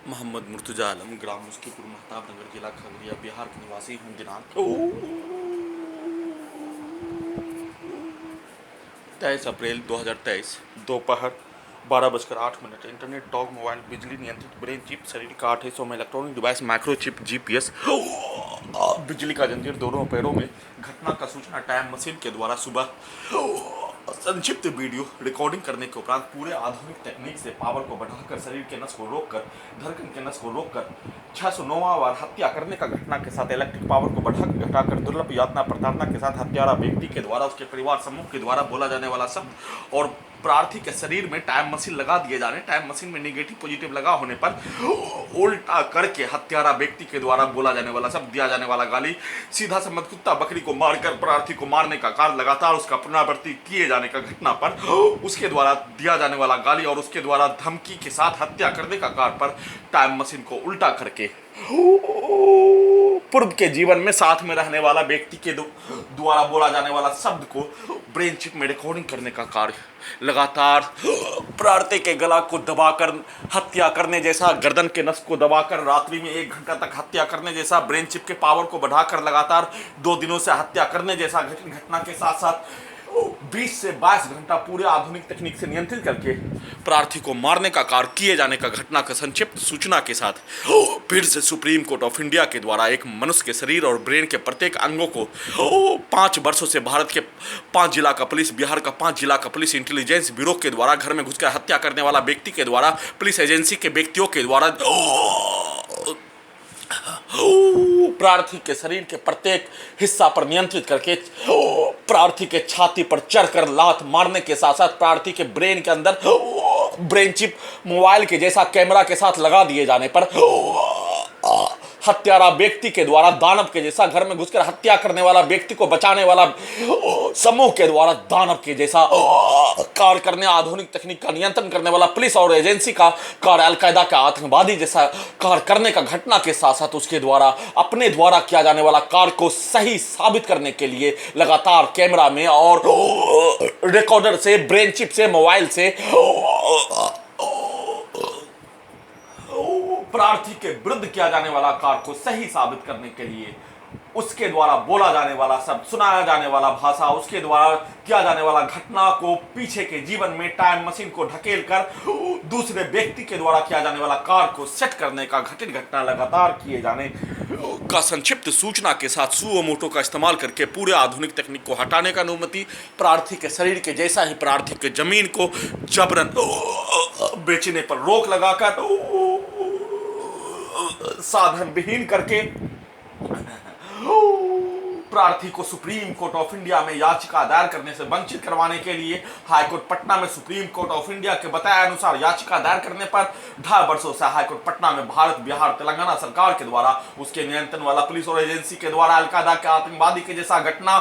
मोहम्मद मुर्तजा आलम, ग्राम मुस्कीपुर, महताब नगर, जिला खगड़िया, बिहार के निवासी हूँ। दिनांक 23 अप्रैल 2023 दोपहर 12:08। इंटरनेट, टॉक, मोबाइल, बिजली नियंत्रित ब्रेन चिप, शरीर का 2800 में इलेक्ट्रॉनिक डिवाइस, माइक्रोचिप, जीपीएस, बिजली का जंजीर दोनों पैरों में। घटना का सूचना टाइम मशीन के द्वारा सुबह संक्षिप्त वीडियो रिकॉर्डिंग करने के उपरांत पूरे आधुनिक तकनीक से पावर को बढ़ाकर शरीर के नस को रोककर, धड़कन के नस को रोककर 609वां बार हत्या करने का घटना के साथ इलेक्ट्रिक पावर को बढ़ाकर घटाकर दुर्लभ यातना प्रताड़ना के साथ हत्यारा व्यक्ति के द्वारा उसके परिवार समूह के द्वारा बोला जाने वाला शब्द और प्रार्थी के शरीर में टाइम मशीन लगा दिए जाने, टाइम मशीन में नेगेटिव पॉजिटिव लगा होने पर उल्टा करके हत्यारा व्यक्ति के द्वारा बोला जाने वाला शब्द, दिया जाने वाला गाली, सीधा संबंध कुत्ता बकरी को मारकर प्रार्थी को मारने का कार्य लगातार उसका पुनरावृत्ति किए जाने का घटना पर उसके द्वारा दिया जाने वाला गाली और उसके द्वारा धमकी के साथ हत्या करने का कार्य पर टाइम मशीन को उल्टा करके पूर्व के जीवन में साथ में रहने वाला व्यक्ति के द्वारा बोला जाने वाला शब्द को ब्रेन चिप में रिकॉर्डिंग करने का कार्य लगातार प्रार्थी के गला को दबाकर हत्या करने जैसा, गर्दन के नस को दबाकर रात्रि में 1 घंटा तक हत्या करने जैसा, ब्रेन चिप के पावर को बढ़ाकर लगातार 2 दिनों से हत्या करने जैसा घटना के साथ साथ 20 से 22 घंटा पूरे आधुनिक तकनीक से नियंत्रित करके प्रार्थी को मारने का कार्य किए जाने का घटना का संक्षिप्त सूचना के साथ फिर से सुप्रीम कोर्ट ऑफ इंडिया के द्वारा एक मनुष्य के शरीर और ब्रेन के प्रत्येक अंगों को 5 वर्षों से भारत के 5 जिला का पुलिस, बिहार का 5 जिला का पुलिस इंटेलिजेंस ब्यूरो के द्वारा घर में घुसकर हत्या करने वाला व्यक्ति के द्वारा पुलिस एजेंसी के व्यक्तियों के द्वारा प्रार्थी के शरीर के प्रत्येक हिस्सा पर नियंत्रित करके प्रार्थी के छाती पर चढ़कर लात मारने के साथ साथ प्रार्थी के ब्रेन के अंदर ब्रेन चिप मोबाइल के जैसा कैमरा के साथ लगा दिए जाने पर हत्यारा व्यक्ति के द्वारा दानव के जैसा घर में घुसकर हत्या करने वाला व्यक्ति को बचाने वाला समूह के द्वारा दानव के जैसा कार्य करने, आधुनिक तकनीक का नियंत्रण करने वाला पुलिस और एजेंसी का कार्य, अलकायदा का आतंकवादी जैसा कार्य करने का घटना के साथ साथ उसके द्वारा अपने द्वारा किया जाने वाला कार्य को सही साबित करने के लिए लगातार कैमरा में और रिकॉर्डर से, ब्रेन चिप से, मोबाइल से प्रार्थी के विरुद्ध किया जाने वाला कार्य को सही साबित करने के लिए उसके द्वारा बोला जाने वाला शब्द, सुनाया जाने वाला भाषा, उसके द्वारा किया जाने वाला घटना को पीछे के जीवन में टाइम मशीन को ढकेल कर दूसरे व्यक्ति के द्वारा किया जाने वाला कार्य को सेट करने का घटित घटना लगातार किए जाने का संक्षिप्त सूचना के साथ सुओ मोटो का इस्तेमाल करके पूरे आधुनिक तकनीक को हटाने का अनुमति, प्रार्थी के शरीर के जैसा ही प्रार्थी के जमीन को जबरन बेचने पर रोक लगाकर साधन विहीन करके प्रार्थी को सुप्रीम कोर्ट ऑफ इंडिया में याचिका दायर करने से वंचित करवाने के लिए हाईकोर्ट पटना में सुप्रीम कोर्ट ऑफ इंडिया के बताए अनुसार याचिका दायर करने पर 2.5 वर्षों से हाईकोर्ट पटना में भारत, बिहार, तेलंगाना सरकार के द्वारा उसके नियंत्रण वाला पुलिस और एजेंसी के द्वारा अलकायदा के आतंकवादी के जैसा घटना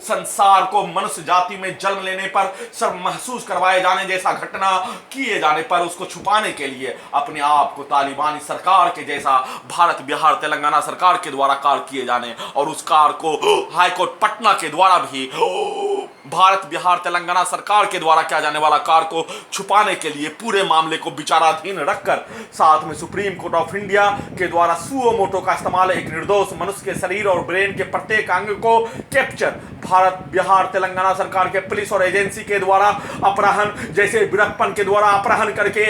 संसार को मनुष्य जाति में जन्म लेने पर शर्म महसूस करवाए जाने जैसा घटना किए जाने पर उसको छुपाने के लिए अपने आप को तालिबानी सरकार के जैसा भारत, बिहार, तेलंगाना सरकार के द्वारा कार्य किए जाने और उस कार्य को हाईकोर्ट पटना के द्वारा भी भारत, बिहार, तेलंगाना सरकार के द्वारा किया जाने वाला कार्य को छुपाने के लिए पूरे मामले को विचाराधीन रखकर साथ में सुप्रीम कोर्ट ऑफ इंडिया के द्वारा सुओ मोटो का इस्तेमाल एक निर्दोष मनुष्य के शरीर और ब्रेन के प्रत्येक अंग को कैप्चर भारत, बिहार, तेलंगाना सरकार के पुलिस और एजेंसी के द्वारा अपहरण जैसे वीरप्पन के द्वारा अपहरण करके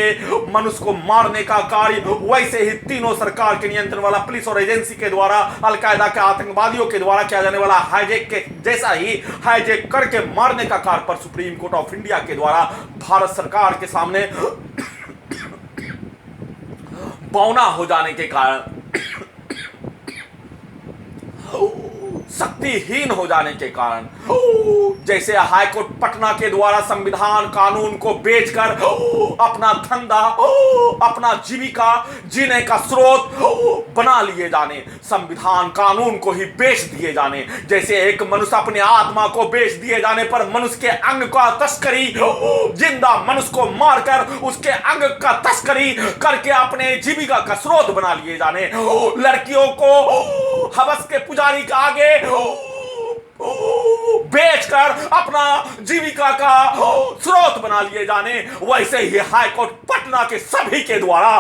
मनुष्य को मारने का कार्य, वैसे ही तीनों सरकार के नियंत्रण वाला पुलिस और एजेंसी के द्वारा अलकायदा के आतंकवादियों के द्वारा किया जाने वाला हाईजैक के जैसा ही हाईजैक करके मारने का कार्य पर सुप्रीम कोर्ट ऑफ इंडिया के द्वारा भारत सरकार के सामने बौना हो जाने के कारण, शक्तिहीन हो जाने के कारण, जैसे हाईकोर्ट पटना के द्वारा संविधान कानून को बेचकर अपना धंधा, अपना जीविका जीने का स्रोत बना लिए जाने, संविधान कानून को ही बेच दिए जाने, जैसे एक मनुष्य अपने आत्मा को बेच दिए जाने पर मनुष्य के अंग का तस्करी, जिंदा मनुष्य को मारकर उसके अंग का तस्करी करके अपने जीविका का स्रोत बना लिए जाने, लड़कियों को हवस के पुजारी के आगे बेचकर अपना जीविका का स्रोत बना लिए जाने, वैसे ही हाईकोर्ट पटना के सभी के द्वारा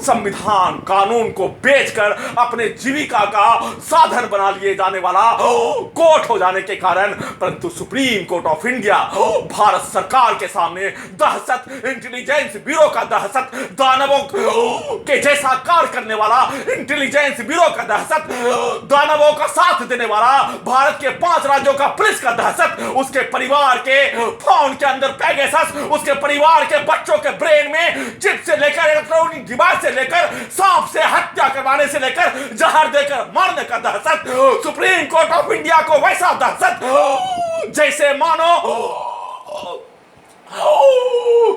संविधान कानून को बेचकर अपने जीविका का साधन बना लिए जाने वाला कोर्ट हो जाने के कारण, परंतु supreme court of India Bharat सरकार के सामने दहशत, इंटेलिजेंस ब्यूरो का दहशत, दानवों के जैसा कार्य करने वाला इंटेलिजेंस ब्यूरो का दहशत, दानवों का साथ देने वाला भारत के 5 राज्यों का पुलिस का दहशत, उसके परिवार के फोन के अंदर पैगेसस, उसके परिवार के बच्चों के ब्रेन में चिप से लेकर इलेक्ट्रॉनिक डिवाइस से लेकर सांप से हत्या करवाने से लेकर जहर देकर मारने का दहशत, सुप्रीम कोर्ट ऑफ इंडिया को वैसा दहशत जैसे मानो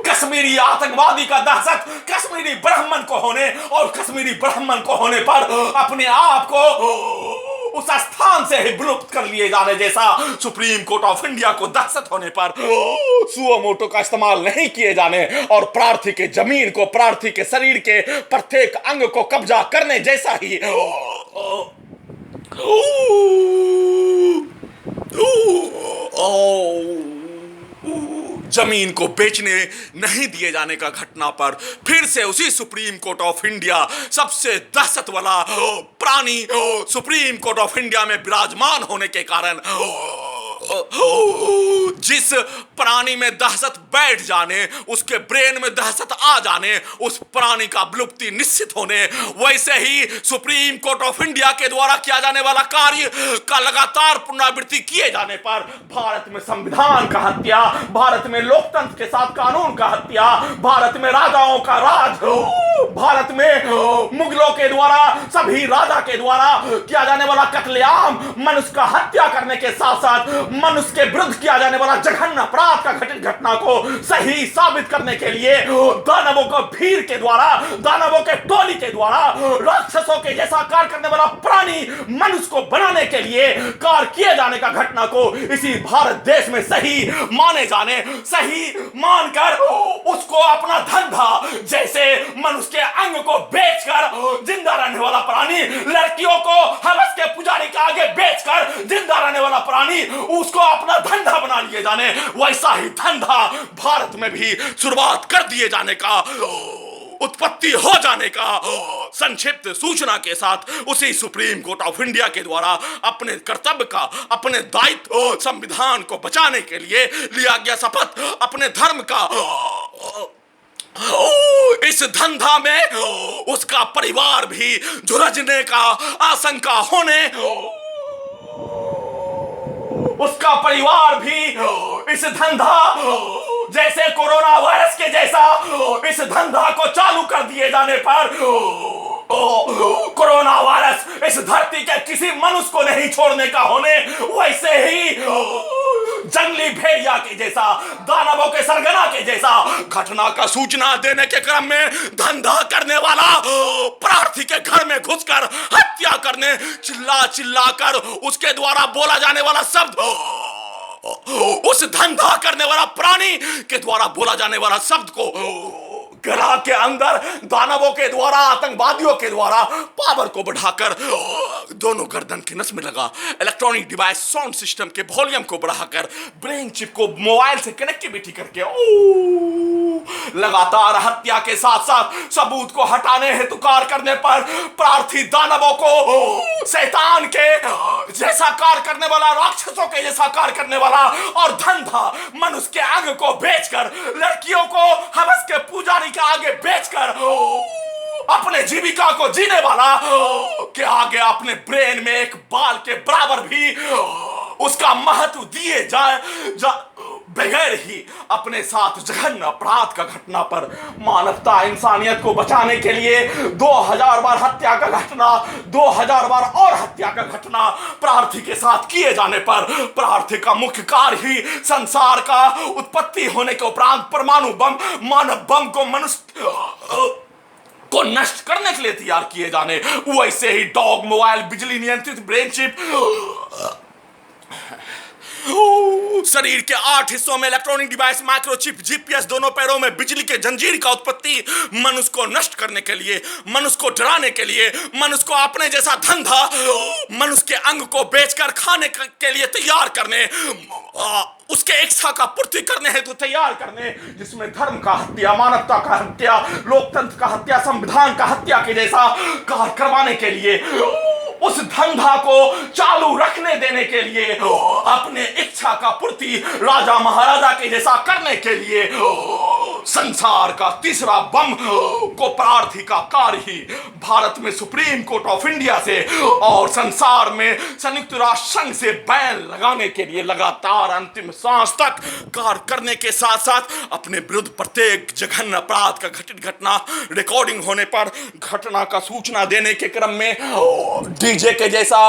कश्मीरी आतंकवादी का दहशत कश्मीरी ब्राह्मण को होने और कश्मीरी ब्राह्मण को होने पर अपने आप को उस स्थान से ही विलुप्त कर लिए जाने जैसा सुप्रीम कोर्ट ऑफ इंडिया को दहशत होने पर सुओ मोटो का इस्तेमाल नहीं किए जाने और प्रार्थी के जमीन को, प्रार्थी के शरीर के प्रत्येक अंग को कब्जा करने जैसा ही जमीन को बेचने नहीं दिए जाने का घटना पर फिर से उसी सुप्रीम कोर्ट ऑफ इंडिया सबसे दहशत वाला प्राणी सुप्रीम कोर्ट ऑफ इंडिया में विराजमान होने के कारण जिस प्राणी में दहशत बैठ जाने, उसके ब्रेन में दहशत आ जाने, उस प्राणी का विलुप्ति निश्चित होने, वैसे ही सुप्रीम कोर्ट ऑफ इंडिया के द्वारा किया जाने वाला कार्य का लगातार पुनरावृत्ति किए जाने पर भारत में संविधान का हत्या, भारत में लोकतंत्र के साथ कानून का हत्या, भारत में राजाओं का राज, भारत में मुगलों के द्वारा, सभी राजा के द्वारा किया जाने वाला कत्लेआम, मनुष्य का हत्या करने के साथ साथ मनुष्य के विरुद्ध किया जाने वाला जघन्य अपराध का घटित घटना को सही साबित करने के लिए दानवों को भीड़ के द्वारा, दानवों के टोली के द्वारा राक्षसों के जैसा कार्य करने वाला प्राणी मनुष्य को बनाने के लिए कार्य किए जाने का घटना को इसी भारत देश में सही माने जाने, सही मानकर उसको अपना धंधा, जैसे मनुष्य के अंग को बेचकर जिंदा रहने वाला प्राणी, लड़कियों को हवस के पुजारी के आगे बेचकर जिंदा रहने वाला प्राणी, उसको अपना धंधा बना लिए जाने, वैसा ही धंधा भारत में भी शुरुआत कर दिए जाने का, उत्पत्ति हो जाने का संक्षिप्त सूचना के साथ उसी सुप्रीम कोर्ट ऑफ इंडिया के द्वारा अपने कर्तव्य का, अपने दायित्व, संविधान को बचाने के लिए लिया गया शपथ, अपने धर्म का इस धंधा में उसका परिवार भी झुलझने का आशंका होने, उसका परिवार भी इस धंधा जैसे कोरोना वायरस के जैसा इस धंधा को चालू कर दिए जाने पर कोरोना वायरस इस धरती के किसी मनुष्य को नहीं छोड़ने का होने, वैसे ही जंगली भेड़िया के जैसा, दानवों के सरगना के जैसा घटना का सूचना देने के क्रम में धंधा करने वाला प्रार्थी के घर में घुसकर हत्या करने, चिल्ला चिल्ला कर उसके द्वारा बोला जाने वाला शब्द, उस धंधा करने वाला प्राणी के द्वारा बोला जाने वाला शब्द को गला के अंदर दानवों के द्वारा, आतंकवादियों के द्वारा पावर को बढ़ाकर दोनों गर्दन के नस में लगा, इलेक्ट्रॉनिक डिवाइस साउंड सिस्टम के वॉल्यूम को बढ़ाकर ब्रेन चिप को मोबाइल से कनेक्टिविटी करके लगातार हत्या के साथ साथ सबूत को हटाने हेतु कार्य करने पर प्रार्थी दानवों को शैतान के जैसा कार्य करने वाला, राक्षसों के जैसा कार्य करने वाला और धंधा मनुष्य के अंग को बेचकर, लड़कियों को हवस के पुजारी के आगे बेचकर अपने जीविका को जीने वाला के आगे अपने ब्रेन में एक बाल के बराबर भी उसका महत्व दिए जाए बगैर ही अपने साथ जघन्य अपराध का घटना पर मानवता, इंसानियत को बचाने के लिए 2000 बार हत्या का घटना, 2000 बार और हत्या का घटना प्रार्थी के साथ किए जाने पर प्रार्थी का मुख्य कार्य ही संसार का उत्पत्ति होने के उपरांत परमाणु बम, मानव बम को मनुष्य को नष्ट करने के लिए तैयार किए जाने, वैसे ही डॉग, मोबाइल, बिजली नियंत्रित ब्रेन चिप शरीर के 8 हिस्सों में इलेक्ट्रॉनिक डिवाइस, माइक्रोचिप, जीपीएस, दोनों पैरों में बिजली के जंजीर का उत्पत्ति मनुष्य को नष्ट करने के लिए, मनुष्य को डराने के लिए, मनुष्य को अपने जैसा धंधा, मनुष्य के अंग को बेचकर खाने के लिए तैयार करने, उसके इच्छा का पूर्ति करने हेतु तैयार करने, जिसमें धर्म का हत्या, मानवता का हत्या, लोकतंत्र का हत्या, संविधान का हत्या के जैसा कार्य करवाने के लिए, उस धंधा को चालू रखने देने के लिए, अपने इच्छा का पूर्ति राजा महाराजा के जैसा करने के लिए, संसार का तीसरा बम को प्रार्थी का कार्य ही भारत में सुप्रीम कोर्ट ऑफ इंडिया से और संसार में संयुक्त राष्ट्र संघ से बैन लगाने के लिए लगातार अंतिम सांस तक कार्य करने के साथ साथ अपने विरुद्ध प्रत्येक जघन्य अपराध का घटित घटना रिकॉर्डिंग होने पर घटना का सूचना देने के क्रम में डीजे के जैसा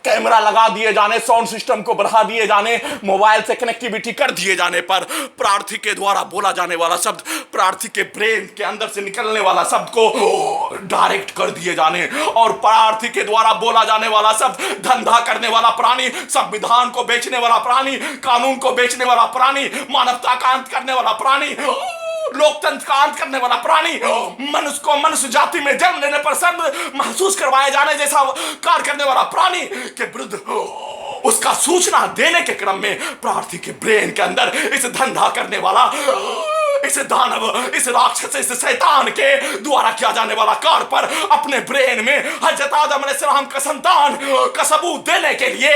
कैमरा लगा दिए जाने, साउंड सिस्टम को बढ़ा दिए जाने, मोबाइल से कनेक्टिविटी कर दिए जाने पर प्रार्थी के द्वारा बोला जाने वाला शब्द, प्रार्थी के ब्रेन के अंदर से निकलने वाला शब्द को डायरेक्ट कर दिए जाने और प्रार्थी के द्वारा बोला जाने वाला शब्द धंधा करने वाला प्राणी, संविधान को बेचने वाला प्राणी, कानून को बेचने वाला प्राणी, मानवता का अंत करने वाला प्राणी, लोकतंत्र का अंत करने वाला प्राणी, मनुष्य को मनुष्य जाति में जन्म लेने पर सर्व महसूस करवाए जाने जैसा कार्य करने वाला प्राणी के विरुद्ध उसका सूचना देने के क्रम में प्रार्थी के ब्रेन के अंदर इस धंधा करने वाला, इस दानव, इस राक्षस, इस शैतान के द्वारा किया जाने वाला कार्य पर अपने ब्रेन में हजरत आदम अलैहिस्सलाम का संतान का सबूत देने के लिए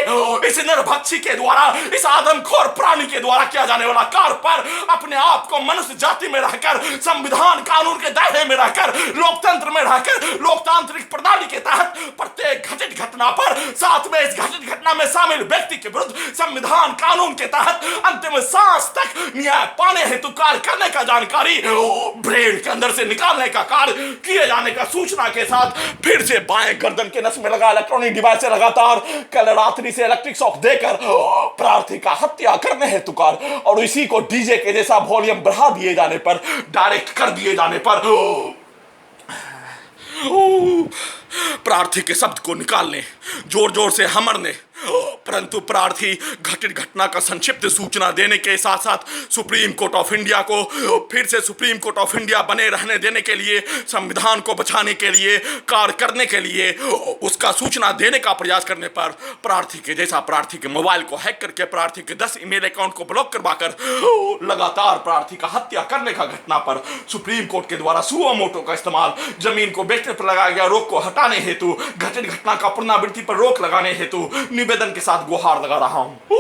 इस निर्भक्षी के द्वारा, इस आदमखोर प्राणी के द्वारा किया जाने वाला कार्य पर अपने आप को मनुष्य जाति में रहकर, संविधान कानून के दायरे में रहकर, लोकतंत्र में रहकर, लोकतांत्रिक प्रणाली के तहत प्रत्येक घटित घटना पर, साथ में इस घटित घटना में शामिल व्यक्ति के विरुद्ध संविधान कानून के तहत अंतिम सांस तक न्याय पाने हेतु कार्य करने का जानकारी ब्रेन के अंदर से निकालने का कार्य किए जाने का सूचना के साथ फिर से बाएं गर्दन के नस में लगा इलेक्ट्रॉनिक डिवाइस से लगातार कल रात्रि से इलेक्ट्रिक शॉक देकर प्रार्थी का हत्या करने हेतु कार्य और इसी को डीजे के जैसा वॉल्यूम बढ़ा दिए जाने पर, डायरेक्ट कर दिए जाने पर प्रार्थी के शब्द को निकालने जोर जोर से हमरने, परंतु प्रार्थी घटित घटना का संक्षिप्त सूचना देने के साथ साथ सुप्रीम कोर्ट ऑफ इंडिया को फिर से सुप्रीम कोर्ट ऑफ इंडिया बने रहने देने के लिए, संविधान को बचाने के लिए, कार्य करने के लिए उसका सूचना देने का प्रयास करने पर प्रार्थी के जैसा प्रार्थी के मोबाइल को हैक करके प्रार्थी के 10 ईमेल अकाउंट को ब्लॉक करवाकर लगातार प्रार्थी का हत्या करने का घटना पर सुप्रीम कोर्ट के द्वारा सुओ मोटो का इस्तेमाल जमीन को बेचने पर लगाया गया रोक को हटाने हेतु, घटित घटना का पुनरावृत्ति पर रोक लगाने हेतु निवेदन के साथ गुहार लगा रहा हूं।